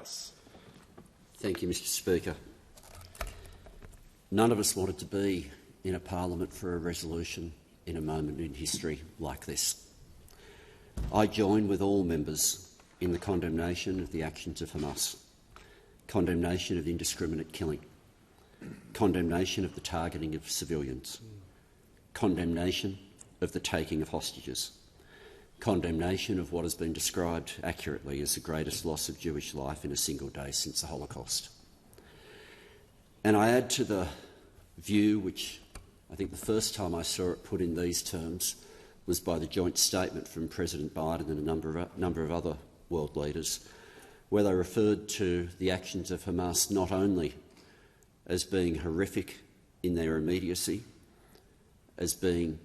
House. Thank you, Mr Speaker. None of us wanted to be in a parliament for a resolution in a moment in history like this. I join with all members in the condemnation of the actions of Hamas, condemnation of indiscriminate killing, condemnation of the targeting of civilians, condemnation of the taking of hostages, condemnation of what has been described accurately as the greatest loss of Jewish life in a single day since the Holocaust. And I add to the view, which I think the first time I saw it put in these terms was by the joint statement from President Biden and a number of other world leaders, where they referred to the actions of Hamas not only as being horrific in their immediacy, as being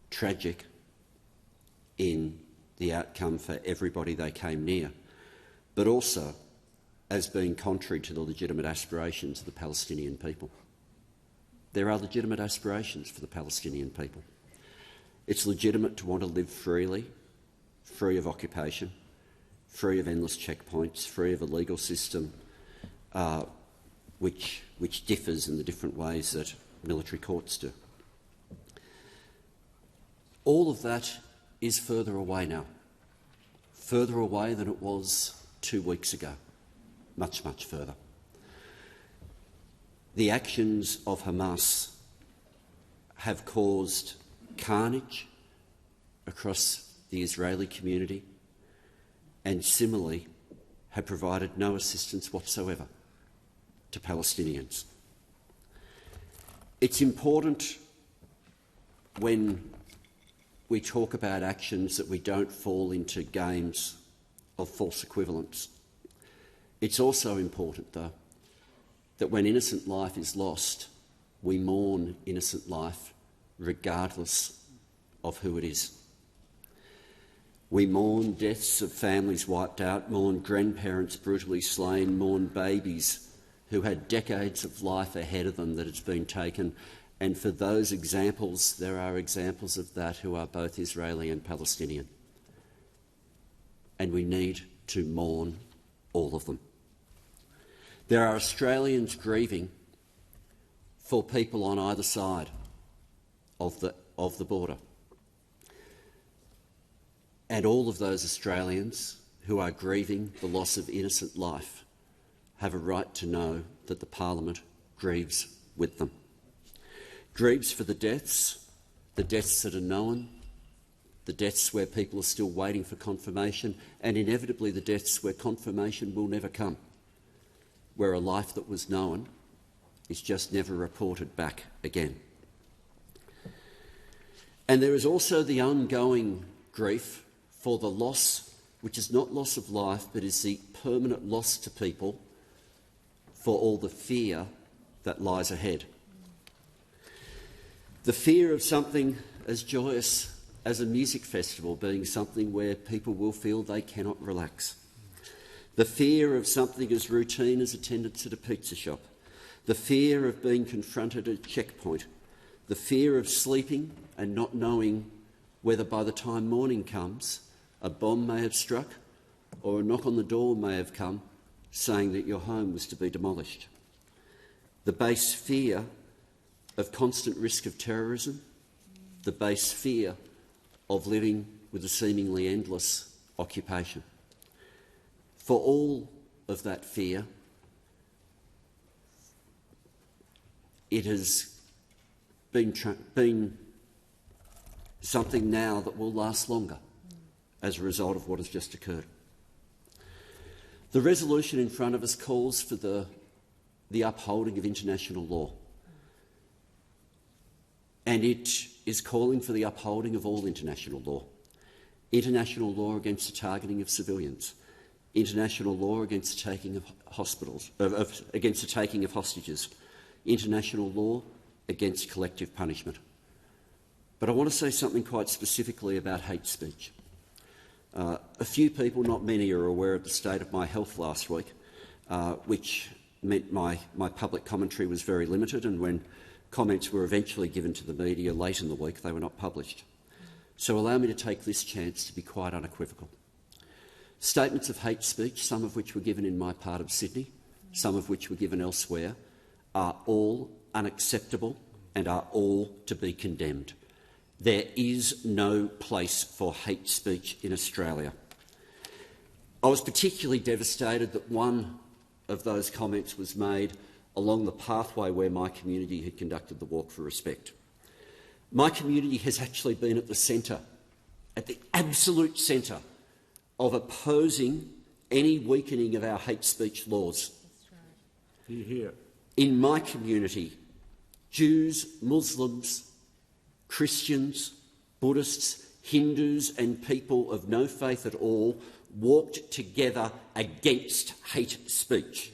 tragic in the outcome for everybody they came near, but also as being contrary to the legitimate aspirations of the Palestinian people. There are legitimate aspirations for the Palestinian people. It's legitimate to want to live freely, free of occupation, free of endless checkpoints, free of a legal system which differs in the different ways that military courts do. All of that is further away now, further away than it was 2 weeks ago, much, much further. The actions of Hamas have caused carnage across the Israeli community and similarly have provided no assistance whatsoever to Palestinians. It's important when we talk about actions that we don't fall into games of false equivalence. It's also important, though, that when innocent life is lost, we mourn innocent life regardless of who it is. We mourn deaths of families wiped out, mourn grandparents brutally slain, mourn babies who had decades of life ahead of them that has been taken. And for those examples, there are examples of that who are both Israeli and Palestinian. And we need to mourn all of them. There are Australians grieving for people on either side of the border. And all of those Australians who are grieving the loss of innocent life have a right to know that the Parliament grieves with them. Grieves for the deaths that are known, the deaths where people are still waiting for confirmation, and inevitably the deaths where confirmation will never come, where a life that was known is just never reported back again. And there is also the ongoing grief for the loss, which is not loss of life, but is the permanent loss to people for all the fear that lies ahead. The fear of something as joyous as a music festival being something where people will feel they cannot relax. The fear of something as routine as attendance at a pizza shop. The fear of being confronted at a checkpoint. The fear of sleeping and not knowing whether by the time morning comes a bomb may have struck or a knock on the door may have come saying that your home was to be demolished. The base fear of constant risk of terrorism, the base fear of living with a seemingly endless occupation. For all of that fear, it has been something now that will last longer as a result of what has just occurred. The resolution in front of us calls for the upholding of international law. And it is calling for the upholding of all international law. International law against the targeting of civilians. International law against the taking of against the taking of hostages. International law against collective punishment. But I want to say something quite specifically about hate speech. A few people, not many, are aware of the state of my health last week, which meant my public commentary was very limited, and when comments were eventually given to the media late in the week, they were not published. So allow me to take this chance to be quite unequivocal. Statements of hate speech, some of which were given in my part of Sydney, some of which were given elsewhere, are all unacceptable and are all to be condemned. There is no place for hate speech in Australia. I was particularly devastated that one of those comments was made along the pathway where my community had conducted the Walk for Respect. My community has actually been at the centre, at the absolute centre, of opposing any weakening of our hate speech laws. Hear, hear. In my community, Jews, Muslims, Christians, Buddhists, Hindus and people of no faith at all walked together against hate speech,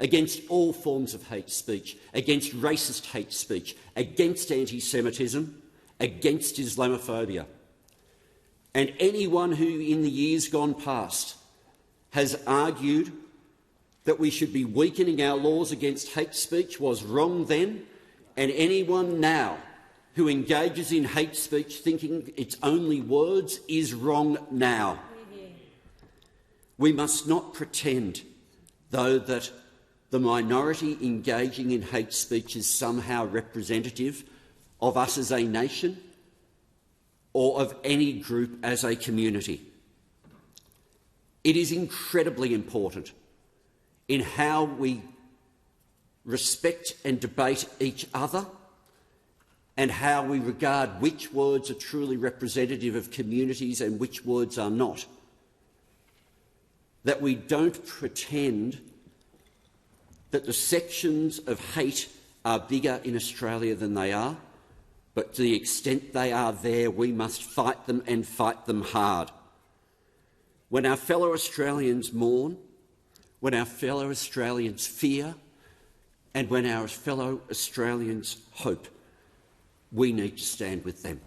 against all forms of hate speech, against racist hate speech, against anti-Semitism, against Islamophobia. And anyone who in the years gone past has argued that we should be weakening our laws against hate speech was wrong then, and anyone now who engages in hate speech thinking it's only words is wrong now. We must not pretend, though, that the minority engaging in hate speech is somehow representative of us as a nation or of any group as a community. It is incredibly important in how we respect and debate each other and how we regard which words are truly representative of communities and which words are not. That we don't pretend that the sections of hate are bigger in Australia than they are, but to the extent they are there, we must fight them and fight them hard. When our fellow Australians mourn, when our fellow Australians fear, and when our fellow Australians hope, we need to stand with them.